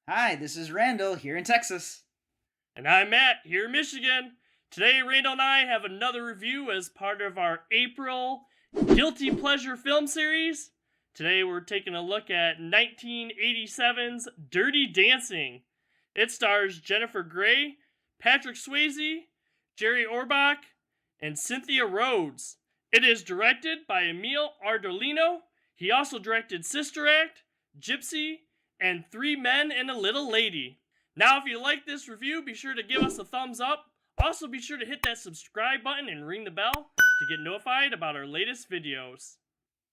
Hi, this is Randall here in Texas. And I'm Matt, here in Michigan. Today, Randall and I have another review as part of our April Guilty Pleasure film series. Today, we're taking a look at 1987's Dirty Dancing. It stars Jennifer Grey, Patrick Swayze, Jerry Orbach, and Cynthia Rhodes. It is directed by Emile Ardolino. He also directed Sister Act, Gypsy, and Three Men and a Little Lady. Now, if you like this review, be sure to give us a thumbs up. Also, be sure to hit that subscribe button and ring the bell to get notified about our latest videos.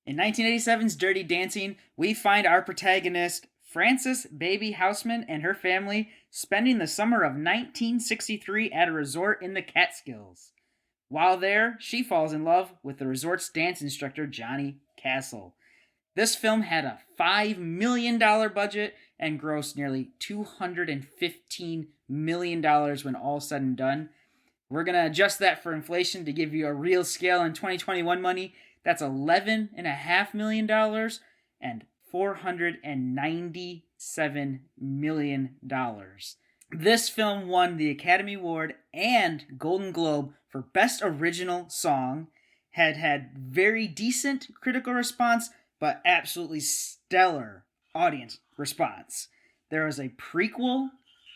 In 1987's Dirty Dancing, we find our protagonist, Frances Baby Houseman, and her family spending the summer of 1963 at a resort in the Catskills. While there, she falls in love with the resort's dance instructor, Johnny Castle. This film had a $5 million budget and grossed nearly $215 million when all said and done. We're going to adjust that for inflation to give you a real scale in 2021 money. That's $11.5 million and $497 million. This film won the Academy Award and Golden Globe for Best Original Song, had very decent critical response, but absolutely stellar audience response. There was a prequel,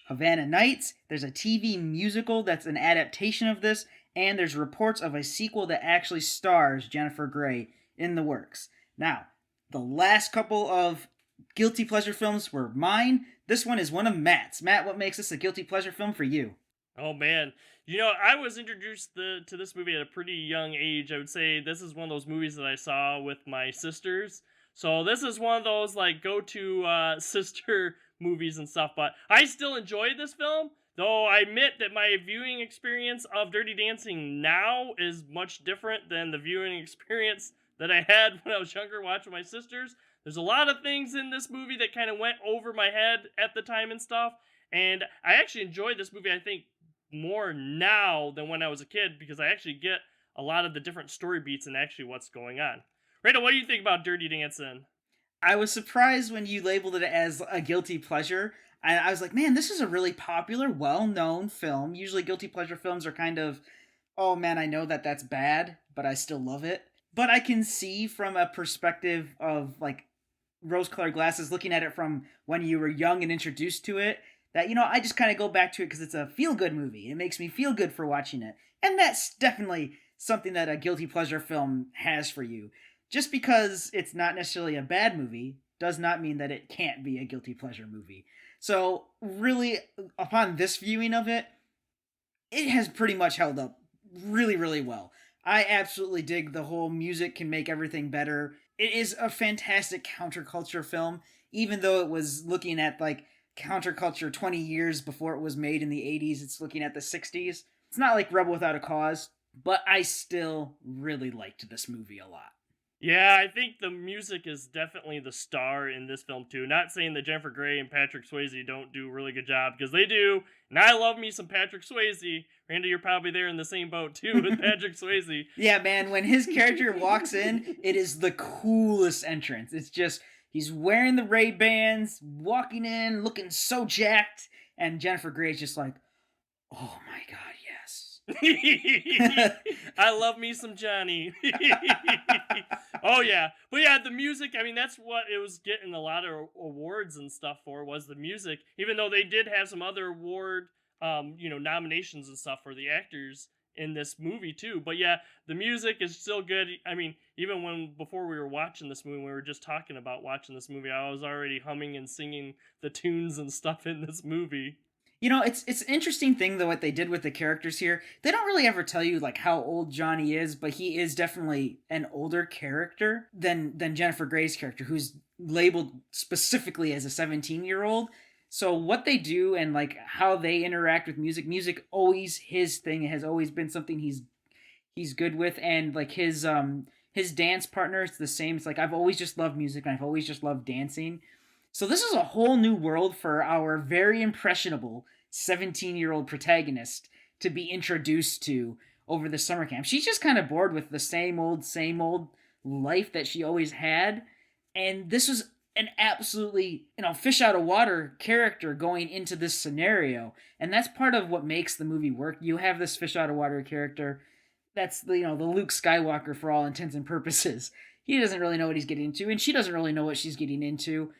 Havana Nights. There's a TV musical that's an adaptation of this, and there's reports of a sequel that actually stars Jennifer Grey in the works. Now, the last couple of guilty pleasure films were mine. This one is one of Matt's. Matt, what makes this a guilty pleasure film for you? Oh man, I was introduced to this movie at a pretty young age. I would say this is one of those movies that I saw with my sisters. So this is one of those like go-to sister movies and stuff. But I still enjoyed this film, though I admit that my viewing experience of Dirty Dancing now is much different than the viewing experience that I had when I was younger watching my sisters. There's a lot of things in this movie that kind of went over my head at the time and stuff. And I actually enjoyed this movie, I think, more now than when I was a kid because I actually get a lot of the different story beats and actually what's going on. Randall, what do you think about Dirty Dancing? I was surprised when you labeled it as a guilty pleasure. I was like, man, this is a really popular, well-known film. Usually guilty pleasure films are kind of, oh man, I know that that's bad, but I still love it. But I can see from a perspective of like rose-colored glasses, looking at it from when you were young and introduced to it, that, I just kind of go back to it because it's a feel-good movie. It makes me feel good for watching it. And that's definitely something that a guilty pleasure film has for you. Just because it's not necessarily a bad movie does not mean that it can't be a guilty pleasure movie. So, really, upon this viewing of it, it has pretty much held up really, really well. I absolutely dig the whole music can make everything better. It is a fantastic counterculture film, even though it was looking at like counterculture 20 years before it was made in the 80s. It's looking at the 60s. It's not like Rebel Without a Cause, but I still really liked this movie a lot. Yeah, I think the music is definitely the star in this film too. Not saying that Jennifer Grey and Patrick Swayze don't do a really good job because they do, and I love me some Patrick Swayze. Randy, you're probably there in the same boat too with Patrick Swayze. Yeah, man, when his character walks in, it is the coolest entrance. It's just, he's wearing the Ray-Bans, walking in, looking so jacked, and Jennifer Grey's just like, oh my god, yes. I love me some Johnny. Oh yeah, but yeah, the music. I mean, that's what it was getting a lot of awards and stuff for was the music. Even though they did have some other award, nominations and stuff for the actors in this movie too. But yeah, the music is still good. I mean, even when before we were watching this movie, we were just talking about watching this movie. I was already humming and singing the tunes and stuff in this movie. It's an interesting thing though what they did with the characters here. They don't really ever tell you like how old Johnny is, but he is definitely an older character than Jennifer Grey's character, who's labeled specifically as a 17-year-old. So what they do and like how they interact with music always his thing. It has always been something he's good with, and like his dance partner, it's the same. It's like I've always just loved music and I've always just loved dancing. So this is a whole new world for our very impressionable 17-year-old protagonist to be introduced to over the summer camp. She's just kind of bored with the same old life that she always had. And this was an absolutely, fish out of water character going into this scenario. And that's part of what makes the movie work. You have this fish out of water character that's the Luke Skywalker for all intents and purposes. He doesn't really know what he's getting into, and she doesn't really know what she's getting into.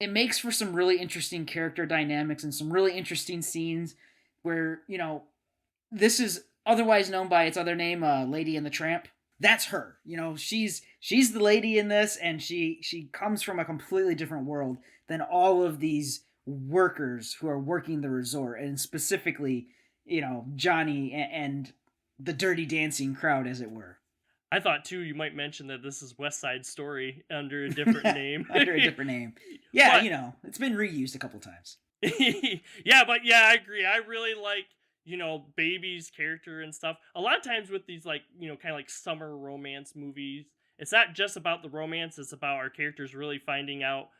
It makes for some really interesting character dynamics and some really interesting scenes where, this is otherwise known by its other name, Lady and the Tramp. That's her. She's the lady in this, and she comes from a completely different world than all of these workers who are working the resort, and specifically, Johnny and the Dirty Dancing crowd, as it were. I thought too you might mention that this is West Side Story under a different name. Under a different name. Yeah, but, it's been reused a couple times. Yeah, I agree. I really like, Baby's character and stuff. A lot of times with these, like, kind of like summer romance movies, it's not just about the romance, it's about our characters really finding out,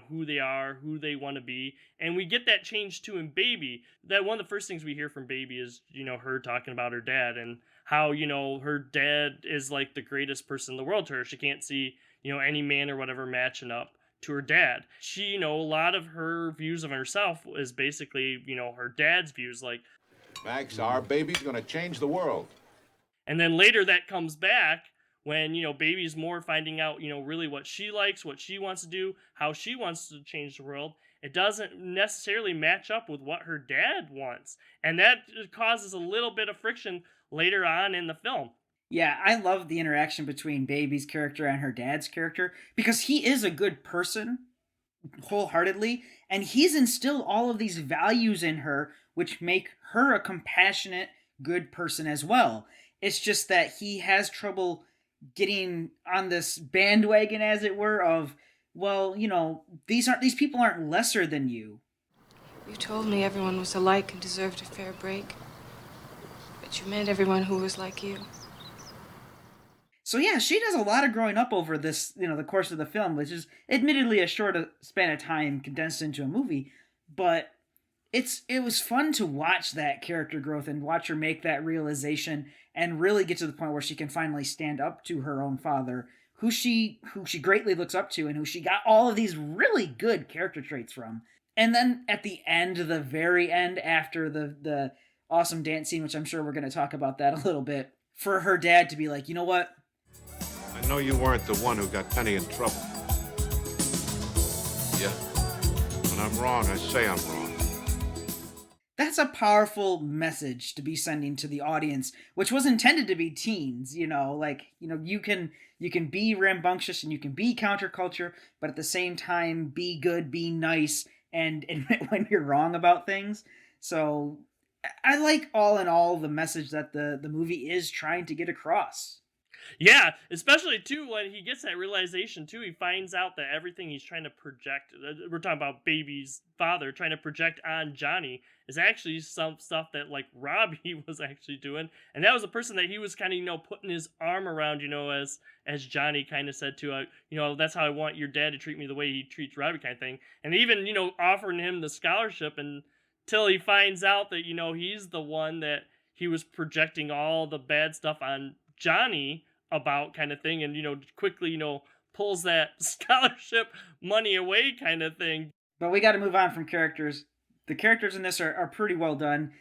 who they are, who they want to be. And we get that change too in Baby. That one of the first things we hear from Baby is, her talking about her dad and how, her dad is like the greatest person in the world to her. She can't see, any man or whatever matching up to her dad. She, a lot of her views of herself is basically, her dad's views, like, Max, our baby's gonna change the world. And then later that comes back when, Baby's more finding out, really what she likes, what she wants to do, how she wants to change the world. It doesn't necessarily match up with what her dad wants. And that causes a little bit of friction later on in the film. Yeah, I love the interaction between Baby's character and her dad's character because he is a good person, wholeheartedly, and he's instilled all of these values in her which make her a compassionate, good person as well. It's just that he has trouble getting on this bandwagon, as it were, of, well, these people aren't lesser than you. You told me everyone was alike and deserved a fair break. But you meant everyone who was like you. So yeah, she does a lot of growing up over this, the course of the film, which is admittedly a short span of time condensed into a movie, but it was fun to watch that character growth and watch her make that realization and really get to the point where she can finally stand up to her own father, who she greatly looks up to and who she got all of these really good character traits from. And then at the end, the very end, after the awesome dance scene, which I'm sure we're going to talk about that a little bit, for her dad to be like, you know what? I know you weren't the one who got Penny in trouble. Yeah. When I'm wrong, I say I'm wrong. That's a powerful message to be sending to the audience, which was intended to be teens, you can be rambunctious and you can be counterculture, but at the same time be good, be nice, and admit when you're wrong about things. So I like all in all the message that the movie is trying to get across. Yeah, especially too when he gets that realization too. He finds out that everything he's trying to project, we're talking about Baby's father trying to project on Johnny, is actually some stuff that like Robbie was actually doing, and that was a person that he was kind of putting his arm around, as Johnny kind of said to that's how I want your dad to treat me, the way he treats Robbie, kind of thing, and even offering him the scholarship until he finds out that he's the one that he was projecting all the bad stuff on Johnny about, kind of thing, and quickly pulls that scholarship money away, kind of thing. But we got to move on from characters. The characters in this are pretty well done.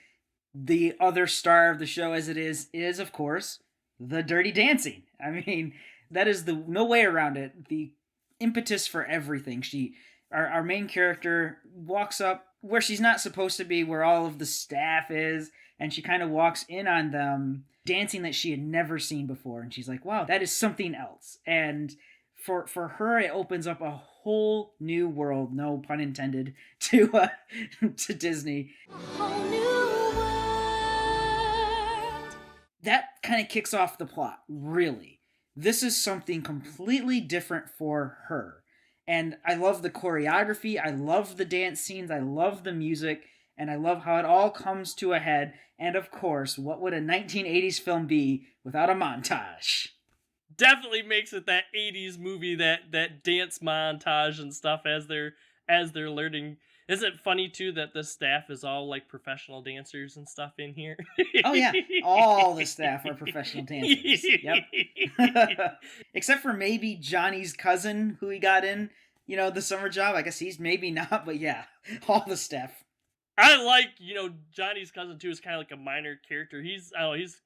The other star of the show, as it is of course the Dirty Dancing. I mean, that is no way around it. The impetus for everything. Our main character walks up where she's not supposed to be, where all of the staff is, and she kind of walks in on them dancing that she had never seen before, and she's like, wow, that is something else. And for her, it opens up a whole new world, no pun intended, to Disney. A whole new world. That kind of kicks off the plot, really. This is something completely different for her. And I love the choreography, I love the dance scenes, I love the music, and I love how it all comes to a head. And of course, what would a 1980s film be without a montage? Definitely makes it that 80s movie, that dance montage and stuff as they're learning. Isn't it funny too that the staff is all like professional dancers and stuff in here? Oh yeah, all the staff are professional dancers. Yep. Except for maybe Johnny's cousin who he got in. the summer job. I guess he's maybe not, but yeah, all the stuff. I like, Johnny's cousin too is kind of like a minor character. He's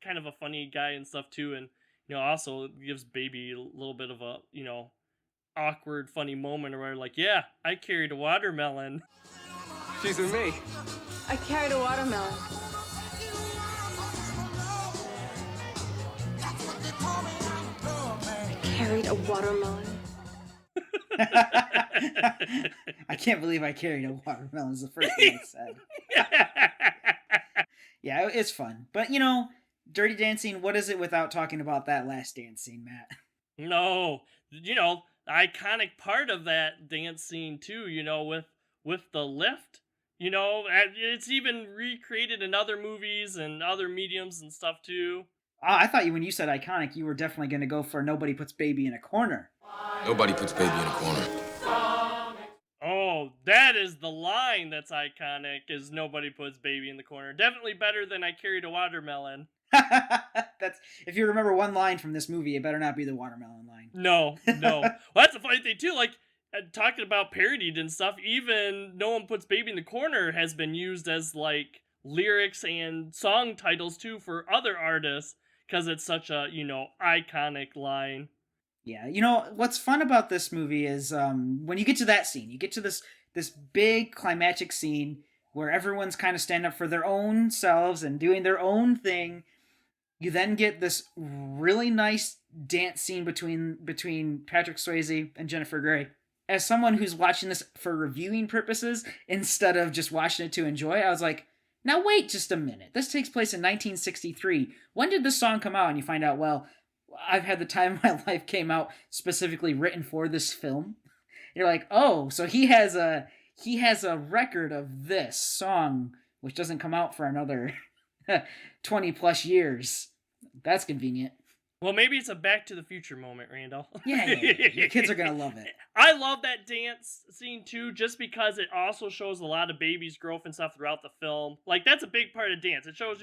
kind of a funny guy and stuff too, and also gives Baby a little bit of a awkward, funny moment where like, yeah, I carried a watermelon. She's with me. I carried a watermelon. I carried a watermelon. I can't believe I carried a watermelon is the first thing I said. Yeah, it's fun. But, Dirty Dancing, what is it without talking about that last dance scene, Matt? No, the iconic part of that dance scene too, with the lift. It's even recreated in other movies and other mediums and stuff too. I thought when you said iconic, you were definitely going to go for Nobody Puts Baby in a Corner. Nobody puts baby in a corner. Oh, that is the line that's iconic, is Nobody Puts Baby in the Corner. Definitely better than I carried a watermelon. That's if you remember one line from this movie, it better not be the watermelon line. No. Well, that's the funny thing too, like, talking about parodied and stuff, even No One Puts Baby in the Corner has been used as, like, lyrics and song titles too for other artists, because it's such a, iconic line. Yeah, what's fun about this movie is when you get to that scene, you get to this big climactic scene where everyone's kind of standing up for their own selves and doing their own thing. You then get this really nice dance scene between Patrick Swayze and Jennifer Grey. As someone who's watching this for reviewing purposes instead of just watching it to enjoy, I was like, now wait just a minute. This takes place in 1963. When did this song come out? And you find out, well, I've Had the Time of My Life came out specifically written for this film. You're like, oh, so he has a record of this song, which doesn't come out for another 20 plus years. That's convenient. Well, maybe it's a Back to the Future moment, Randall. Yeah. Your kids are going to love it. I love that dance scene, too, just because it also shows a lot of Baby's growth and stuff throughout the film. Like, that's a big part of dance. It shows,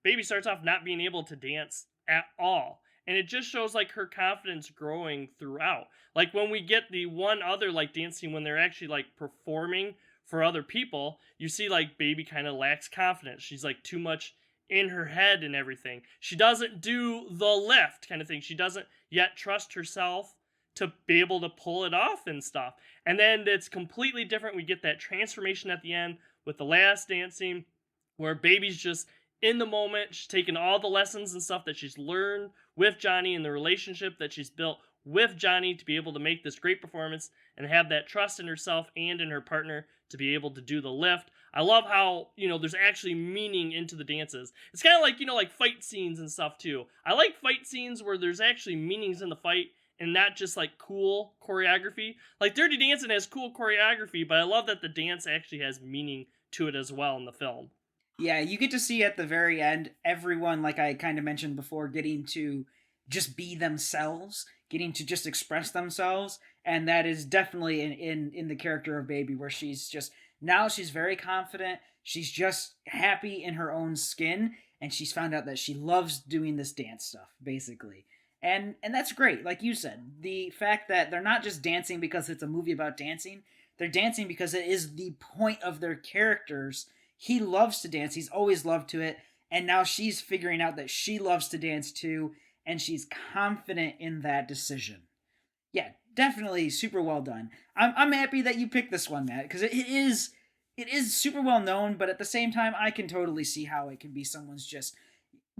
Baby starts off not being able to dance at all. And it just shows, like, her confidence growing throughout. Like, when we get the one other, like, dance scene when they're actually, like, performing for other people, you see, like, Baby kind of lacks confidence. She's, like, too much in her head and everything. She doesn't do the lift kind of thing. She doesn't yet trust herself to be able to pull it off and stuff. And then it's completely different. We get that transformation at the end with the last dance scene where Baby's just in the moment. She's taken all the lessons and stuff that she's learned with Johnny and the relationship that she's built with Johnny to be able to make this great performance and have that trust in herself and in her partner to be able to do the lift. I love how, there's actually meaning into the dances. It's kind of like, like fight scenes and stuff too. I like fight scenes where there's actually meanings in the fight and not just like cool choreography. Like Dirty Dancing has cool choreography, but I love that the dance actually has meaning to it as well in the film. Yeah, you get to see at the very end, everyone, like I kind of mentioned before, getting to just be themselves, getting to just express themselves. And that is definitely in the character of Baby, where she's very confident. She's just happy in her own skin. And she's found out that she loves doing this dance stuff, basically. And that's great. Like you said, the fact that they're not just dancing because it's a movie about dancing. They're dancing because it is the point of their characters. He loves to dance. He's always loved to it. And now she's figuring out that she loves to dance too. And she's confident in that decision. Yeah, definitely super well done. I'm happy that you picked this one, Matt, because it is super well known, but at the same time, I can totally see how it can be someone's just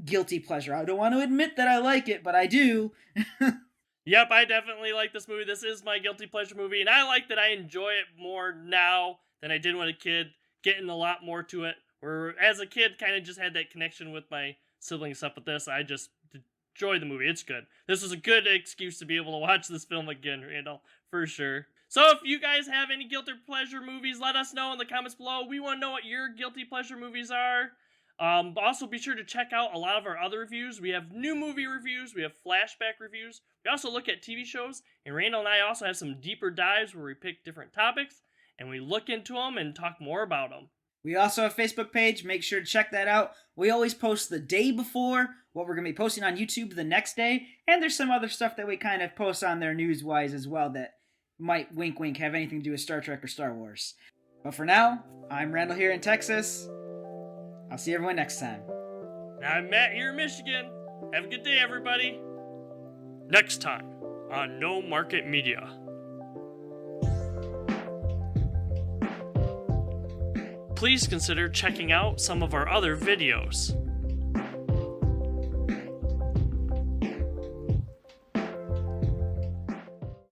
guilty pleasure. I don't want to admit that I like it, but I do. Yep, I definitely like this movie. This is my guilty pleasure movie, and I like that I enjoy it more now than I did when a kid, getting a lot more to it. Where as a kid, kind of just had that connection with my siblings stuff. With this, I just enjoy the movie. It's good. This is a good excuse to be able to watch this film again, Randall, for sure. So if you guys have any guilty pleasure movies, let us know in the comments below. We want to know what your guilty pleasure movies are. Also, be sure to check out a lot of our other reviews. We have new movie reviews. We have flashback reviews. We also look at TV shows. And Randall and I also have some deeper dives where we pick different topics and we look into them and talk more about them. We also have a Facebook page. Make sure to check that out. We always post the day before what we're going to be posting on YouTube the next day. And there's some other stuff that we kind of post on there news-wise as well that might, wink wink, have anything to do with Star Trek or Star Wars. But for now, I'm Randall here in Texas. I'll see everyone next time. And I'm Matt here in Michigan. Have a good day, everybody. Next time on No Market Media. Please consider checking out some of our other videos.